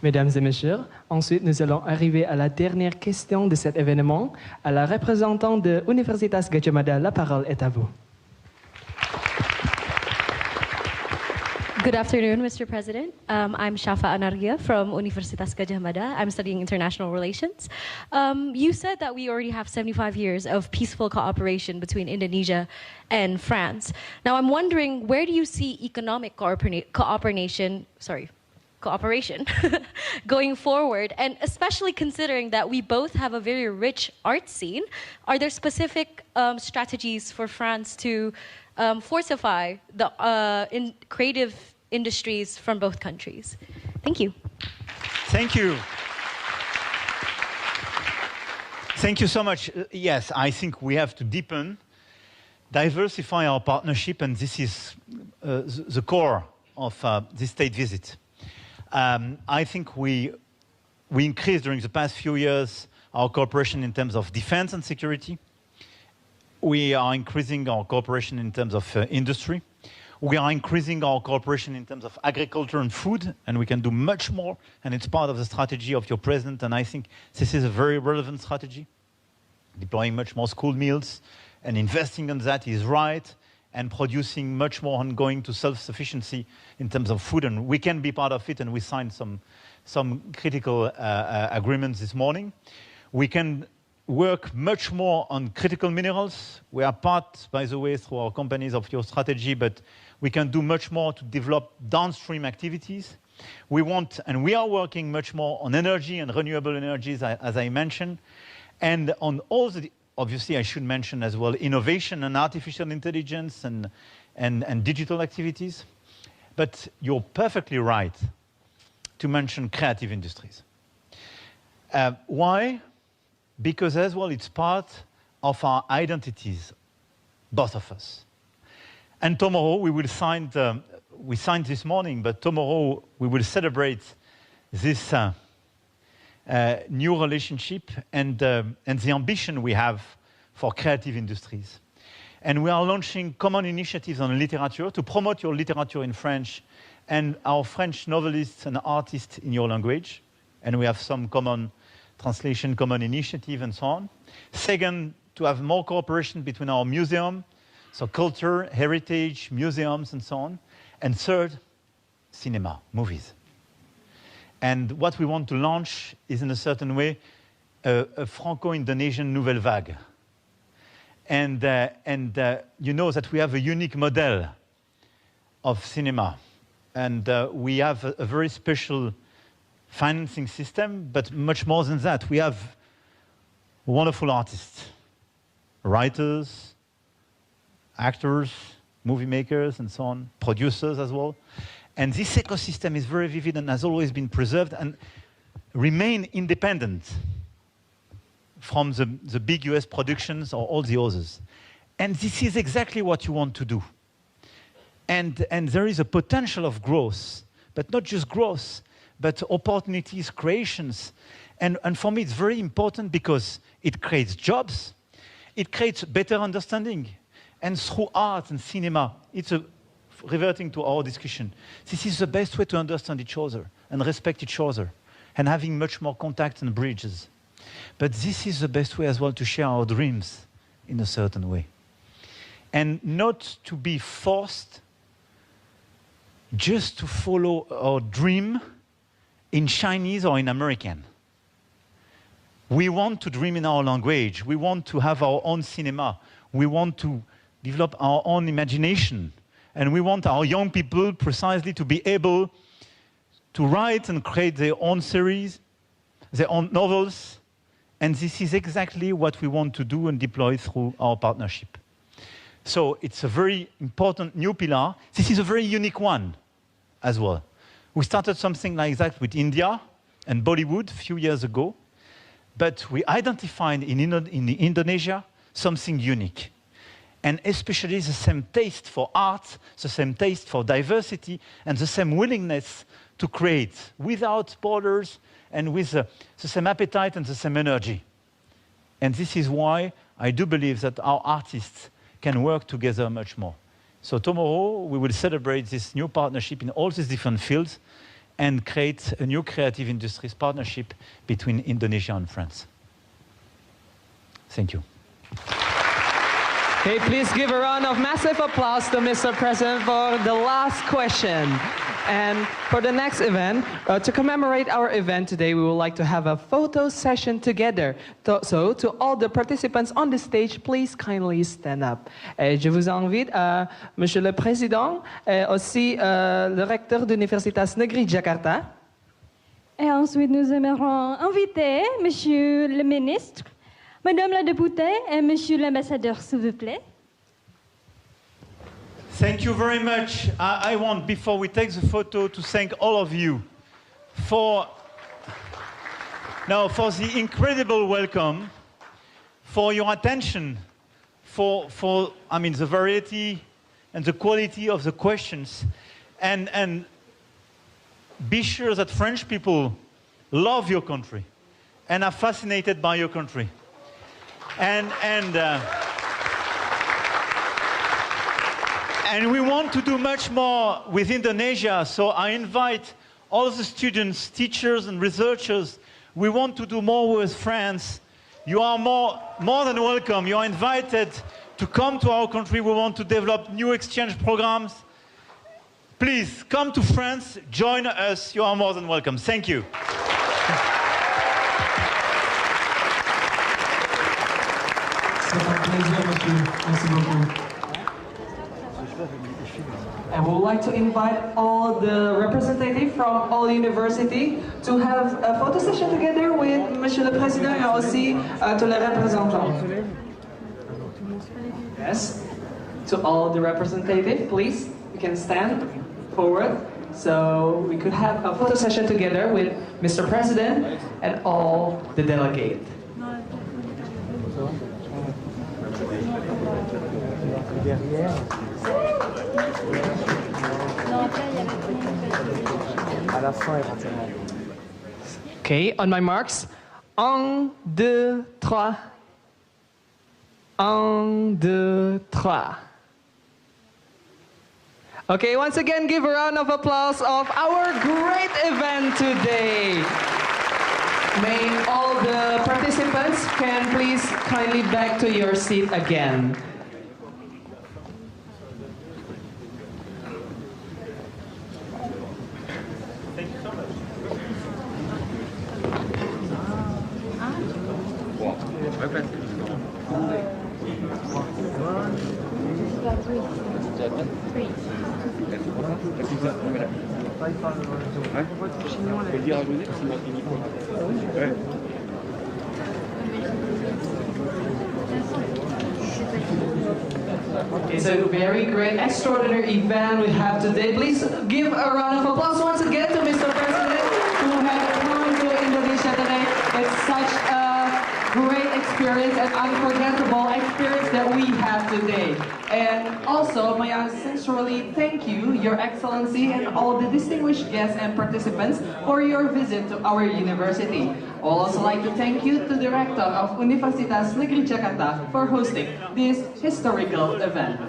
Mesdames et messieurs, ensuite nous allons arriver à la dernière question de cet événement. À la représentante de Universitas Gadjah Mada, la parole est à vous. Good afternoon, Mr. President. I'm Shafa Anargia from Universitas Gadjah Mada. I'm studying international relations. You said that we already have 75 years of peaceful cooperation between Indonesia and France. Now, I'm wondering, where do you see economic cooperation going forward? And especially considering that we both have a very rich art scene, are there specific strategies for France to fortify the creative industries from both countries? Thank you. Thank you. Thank you so much. Yes, I think we have to deepen, diversify our partnership, and this is the core of this state visit. I think we increased during the past few years our cooperation in terms of defense and security. We are increasing our cooperation in terms of industry. We are increasing our cooperation in terms of agriculture and food, and we can do much more, and it's part of the strategy of your president, and I think this is a very relevant strategy. Deploying much more school meals and investing in that is right, and producing much more and going to self-sufficiency in terms of food, and we can be part of it, and we signed some critical agreements this morning. We can work much more on critical minerals. We are part, by the way, through our companies of your strategy, but we can do much more to develop downstream activities. We want, and we are working much more on energy and renewable energies, as I mentioned, and on all the, obviously I should mention as well, innovation and artificial intelligence and digital activities. But you're perfectly right to mention creative industries. Why? Because as well, it's part of our identities, both of us. And tomorrow we will sign, we signed this morning, but tomorrow we will celebrate this new relationship and the ambition we have for creative industries. And we are launching common initiatives on literature to promote your literature in French and our French novelists and artists in your language. And we have some common translation, common initiative, and so on. Second, to have more cooperation between our museum, so culture, heritage, museums, and so on. And third, cinema, movies. And what we want to launch is, in a certain way, a Franco-Indonesian nouvelle vague. And you know that we have a unique model of cinema. And we have a very special financing system, but much more than that. We have wonderful artists, writers, actors, movie makers, and so on, producers as well. And this ecosystem is very vivid and has always been preserved and remain independent from the big US productions or all the others. And this is exactly what you want to do. And there is a potential of growth, but not just growth, but opportunities, creations. And for me, it's very important because it creates jobs, it creates better understanding. And through art and cinema, it's reverting to our discussion. This is the best way to understand each other and respect each other and having much more contact and bridges. But this is the best way as well to share our dreams in a certain way. And not to be forced just to follow our dream in Chinese or in American. We want to dream in our language. We want to have our own cinema. We want to develop our own imagination. And we want our young people precisely to be able to write and create their own series, their own novels. And this is exactly what we want to do and deploy through our partnership. So it's a very important new pillar. This is a very unique one as well. We started something like that with India and Bollywood a few years ago. But we identified in Indonesia something unique. And especially the same taste for art, the same taste for diversity, and the same willingness to create without borders and with the same appetite and the same energy. And this is why I do believe that our artists can work together much more. So tomorrow we will celebrate this new partnership in all these different fields, and create a new creative industries partnership between Indonesia and France. Thank you. Okay, please give a round of massive applause to Mr. President for the last question. And for the next event, to commemorate our event today, we would like to have a photo session together. So, to all the participants on the stage, please kindly stand up. Et je vous invite à Monsieur le Président, et aussi le recteur de l'Universitas Negeri Jakarta. Et ensuite, nous aimerons inviter Monsieur le ministre, Madame la députée et Monsieur l'ambassadeur, s'il vous plaît. Thank you very much. I want, before we take the photo, to thank all of you for the incredible welcome, for your attention, for the variety and the quality of the questions, and be sure that French people love your country and are fascinated by your country. And we want to do much more with Indonesia, so I invite all the students, teachers and researchers. We want to do more with France. You are more than welcome. You are invited to come to our country. We want to develop new exchange programs. Please come to France, join us. You are more than welcome. Thank you. And we would like to invite all the representatives from all universities to have a photo session together with Monsieur le Président et aussi tous les représentants. Yes, to all the representatives, please, you can stand forward so we could have a photo session together with Mr. President and all the delegates. Okay, on my marks. 1, 2, 3. 1, 2, 3. Okay, once again, give a round of applause of our great event today. May all the participants can please kindly back to your seat again. It's a very great, extraordinary event we have today. Please give a round of applause once again to Mr. President who has come to Indonesia today. It's such a great experience and unforgettable experience that we have today. And also, may I sincerely thank you, Your Excellency, and all the distinguished guests and participants for your visit to our university. I would also like to thank you to the Rector of Universitas Negeri Jakarta for hosting this historical event.